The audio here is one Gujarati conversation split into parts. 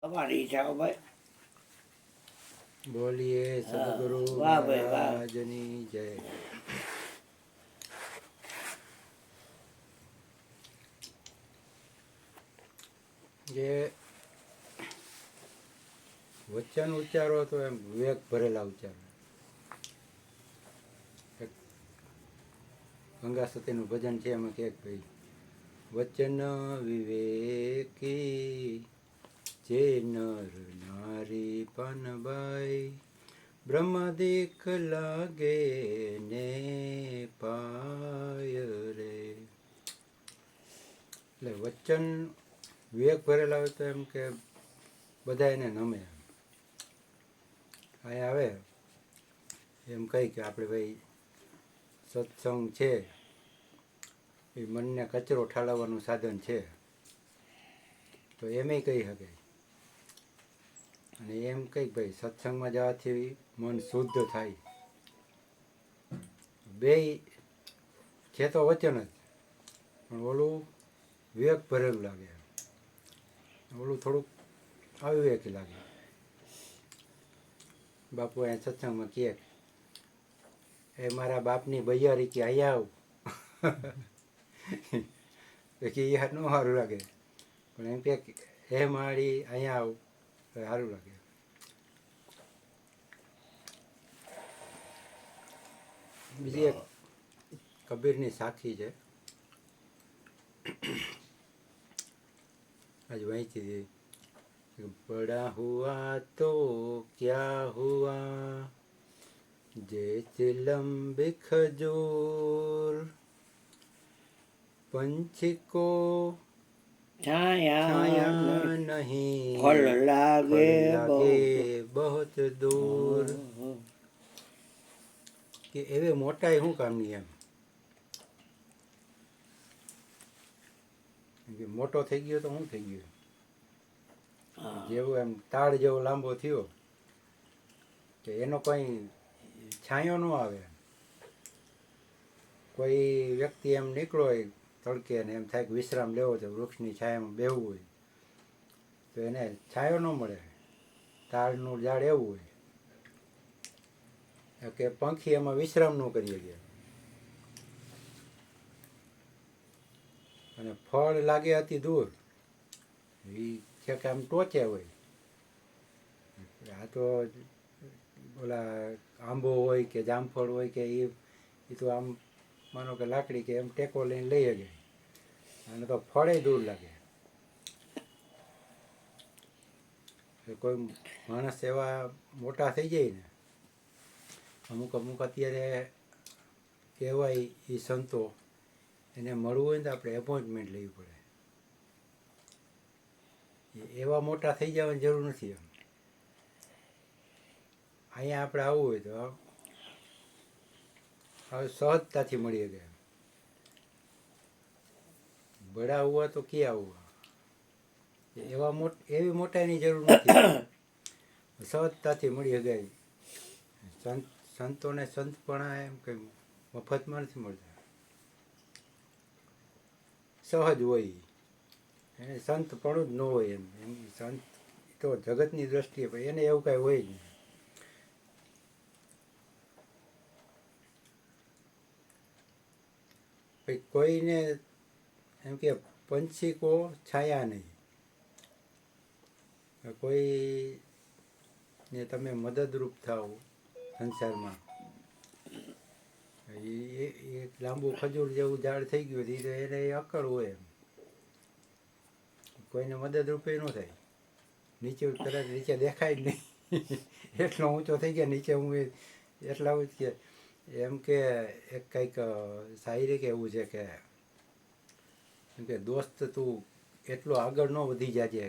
અમારી ઈચ્છા ભાઈ. બોલીએ સદગુરુ વાહ ભાઈ વાહ. મહારાજની જય. જે વચન ઉચ્ચારો તો એમ વિવેક ભરેલા ઉચ્ચારો. ગંગા સતીનું ભજન છે એમાં કે ભાઈ વચન વિવેકી જે નર નારી પાનબાઈ બ્રહ્મદિક લાગે ને પાય રે. એટલે વચન વિવેક ભરેલા હોય તો એમ કે બધા એને નમે. અહીં આવે એમ કહી કે આપણે ભાઈ સત્સંગ છે એ મનને કચરો ઠાલવવાનું સાધન છે તો એમ કહી શકે. અને એમ કંઈક ભાઈ સત્સંગમાં જવાથી મન શુદ્ધ થાય. બે છે તો વચન જ, પણ ઓલું વિવેક ભરેલું લાગે, ઓલું થોડુંક અવિવેકી લાગે. બાપુ અહીંયા સત્સંગમાં કહે એ મારા બાપની બૈયારી કે અહીંયા આવ કે એ ન સારું લાગે, પણ એમ કે હે મારી અહીંયા આવ સારું લાગે. બીજી એક કબીરની સાખી છે, આજ વાંચી હતી. બડા હુઆ તો ક્યા હુઆ जैसे लंबे खजूर पंछी को छाया नहीं फल लागे बहुत दूर. કે એવે મોટાઈ શું કામની એમ મોટો થઈ ગયો તો શું થઈ ગયું, જેવો એમ તાળ જેવો લાંબો થયો કે એનો કોઈ છાંયો ન આવે. કોઈ વ્યક્તિ એમ નીકળો હોય તડકે ને એમ થાય કે વિશ્રામ લેવો છે, વૃક્ષની છાયામાં બેહવું હોય તો એને છાંયો ન મળે. તાળનું ઝાડ એવું હોય કે પંખી એમાં વિશ્રામ ન કરી શકે. અને ફળ લાગે અતિ દૂર, એ છે કે આમ ટોચે હોય. આ તો ઓલા આંબો હોય કે જામફળ હોય કે એ તો આમ માનો કે લાકડી કે એમ ટેકો લઈને લઈ શકે, અને તો ફળે દૂર લાગે. કોઈ માણસ એવા મોટા થઈ જાય ને, અમુક અમુક અત્યારે કહેવાય એ સંતો, એને મળવું હોય ને તો આપણે એપોઇન્ટમેન્ટ લેવી પડે. એવા મોટા થઈ જવાની જરૂર નથી. એમ અહીંયા આપણે આવવું હોય તો હવે સહજતાથી મળી શકે. બડા હુઆ તો ક્યાં હુઆ, એવી મોટાઈની જરૂર નથી. સહજતાથી મળી શકાય. સંતોને સંતપણા એમ કંઈ મફતમાં નથી મળતા, સહજ હોય. એને સંતપણું જ ન હોય. એમ સંત તો જગતની દ્રષ્ટિએ એને એવું કાંઈ હોય જ નહીં. કોઈને એમ કે પંછી કો છાયા નહીં, કોઈને તમે મદદરૂપ થાવ સંસારમાં. એ લાંબુ ખજૂર જેવું ઝાડ થઈ ગયું તો એને અકળ હોય. એમ કોઈને મદદરૂપે ન થાય. નીચે તરત નીચે દેખાય જ નહીં. એટલો ઊંચો થઈ ગયા નીચે હું એટલા ઊંચ કે એમ કે એક કંઈક શાયરી કે એવું છે કે એમ કે દોસ્ત તું એટલો આગળ ન વધી જાજે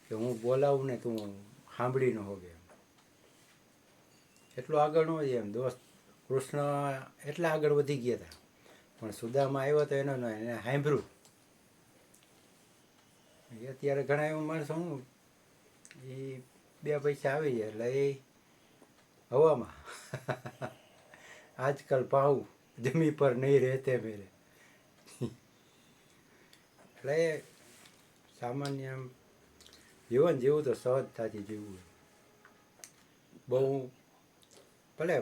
કે હું બોલાવું ને તું સાંભળી ન હોગે. એટલો આગળ ન હોય એમ દોસ્ત. કૃષ્ણ એટલા આગળ વધી ગયા હતા, પણ સુદામાં આવ્યો તો એને સાંભળ્યું. અત્યારે ઘણા એવું માણસો હું એ 2 પૈસા આવી જાય એટલે એ હવામાં. આજકાલ પાઉં જમી પર નહીં રહેતે મેરે. એટલે સામાન્ય એમ જીવન જીવવું તો સહજતાથી જીવવું. બહુ ભલે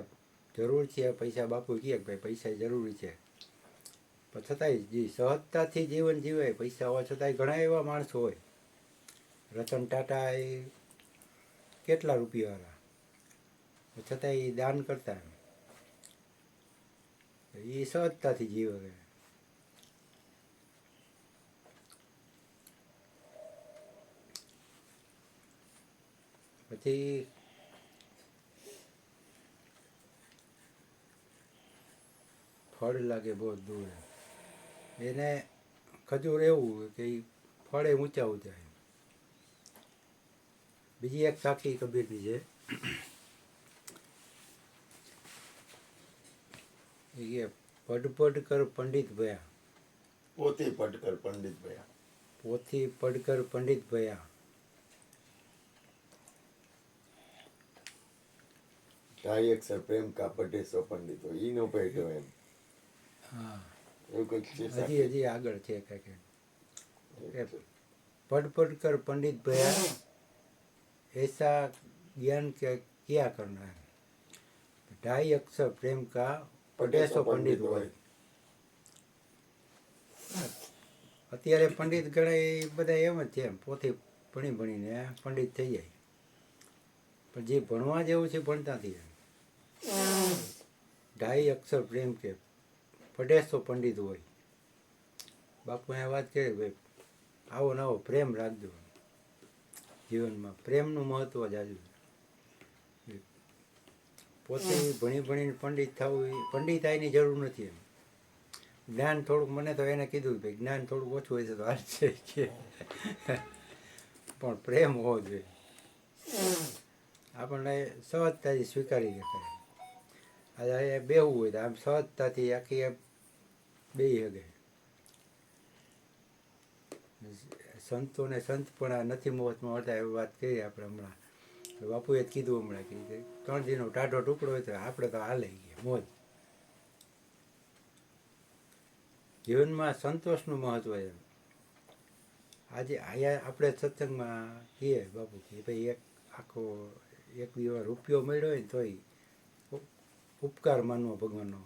જરૂર છે પૈસા, બાપુ કહે કે ભાઈ પૈસા જરૂરી છે, પણ છતાંય જે સહજતાથી જીવન જીવે, પૈસા હોવા છતાંય ઘણા એવા માણસો હોય. રતન ટાટા એ કેટલા રૂપિયાવાળા, છતાંય એ દાન કરતા, એ સહજતાથી જીવે. પછી ફળ લાગે બહુ દૂર, એને ખજૂર એવું કે એ ફળે ઊંચા ઊંચા. બીજી એક સાખી કબીરની છે, એ પડ પડ કર પંડિત ભયા, પોથી પટકર પંડિત ભયા, પોથી પડકર પંડિત ભયા, ઢાઈ અક્ષર પ્રેમ કા પઢે સો પંડિતો, ઈ નો પઢ્યો એમ. હા એવું કંઈક છે હજી સાચું. હજી આગળ છે કંઈક પડ પડ કર પંડિત ભયા, ऐसा ज्ञान क्या करना है, ढाई अक्षर प्रेम का पढ़े સો પંડિત હોય. અત્યારે પંડિત ગણાય એ બધા એમ જ છે, એમ પોથી ભણી ભણીને પંડિત થઈ જાય, પણ જે ભણવા જેવું છે ભણતા નથી. ઢાઈ અક્ષર પ્રેમ કે પઢે સો પંડિત હોય. બાપુ એ વાત કરી ભાઈ આવો નવો પ્રેમ રાખજો જીવનમાં, પ્રેમનું મહત્વ જાજુ. પોતે ભણી ભણીને પંડિત થવું, એ પંડિતાઈની જરૂર નથી. એમ જ્ઞાન થોડુંક, મને તો એને કીધું ભાઈ જ્ઞાન થોડુંક ઓછું હોય છે તો હાલ છે કે પણ પ્રેમ હોવો જોઈએ. આપણને સહજતાથી સ્વીકારી શકાય. આજે બેહવું હોય તો આમ સહજતાથી આખી બેહી શકે. સંતોને સંતપણા નથી મોહમાં મળતા એવી વાત કરી આપણે હમણાં. બાપુએ જ કીધું હમણાં કે 3 દીનો ટાઢો ટુકડો હોય તો આપણે તો હાલે ગયા મોજ. જીવનમાં સંતોષનું મહત્વ છે. આજે અહીંયા આપણે સત્સંગમાં કહીએ બાપુ કે ભાઈ એક આખો એક દિવસ રૂપિયો મળ્યો હોય ને તોય ઉપકાર માનવો ભગવાનનો,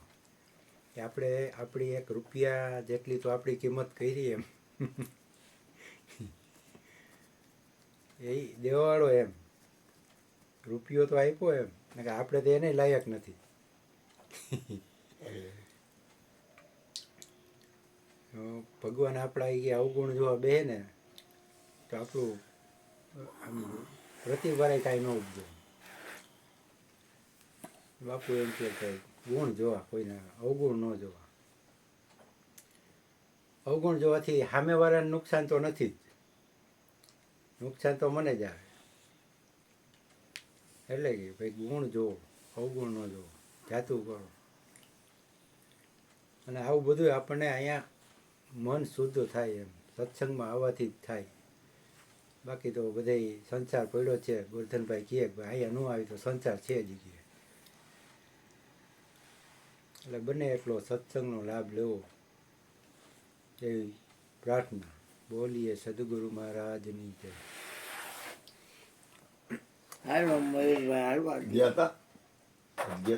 કે આપણે આપણી એક રૂપિયા જેટલી તો આપણી કિંમત કરી એમ એ દેવાવાળો એમ રૂપિયો તો આપ્યો એમ, કે આપણે તો એને લાયક નથી. ભગવાન આપણા એ અવગુણ જોવા બે ને તો આપણું આમ પ્રતિભારે કાંઈ ન ઉપજે. બાપુ એમ કે ગુણ જોવા, કોઈને અવગુણ ન જોવા. અવગુણ જોવાથી સામેવાળાને નુકસાન તો નથી જ, નુકસાન તો મને જ આવે. એટલે કે ભાઈ ગુણ જોવો, અવગુણ ન જોવો, જાતું કરો. અને આવું બધું આપણને અહીંયા મન શુદ્ધ થાય એમ સત્સંગમાં આવવાથી જ થાય. બાકી તો બધા સંસાર પડ્યો છે. ગોરધનભાઈ કહે કે અહીંયા ન આવી તો સંસાર છે જ કે. એટલે બને એટલો સત્સંગનો લાભ લેવો એવી પ્રાર્થના. બોલીએ સદગુરુ મહારાજની જય. હાલો મયુરભાઈ હાલવા ગયા હતા